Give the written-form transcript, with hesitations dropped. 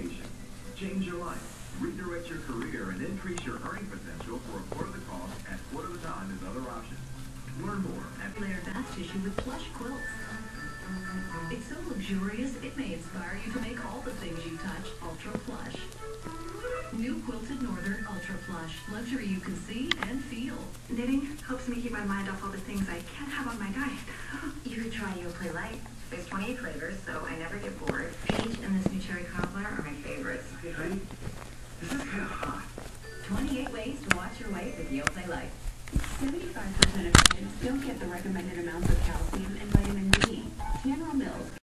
education. Change your life. Redirect your career and increase your earning potential for a quarter the cost at quarter the time as other options. Learn more at Layered bath tissue with plush quilts. It's so luxurious, it may inspire you to make all the things you touch ultra plush. New Quilted Northern Ultra Plush. Luxury you can see and feel. Knitting helps me keep my mind off all the things I can't have on my diet. You could try Yoplait Light. There's 28 flavors, so I never get bored. Peach and this new cherry caramel.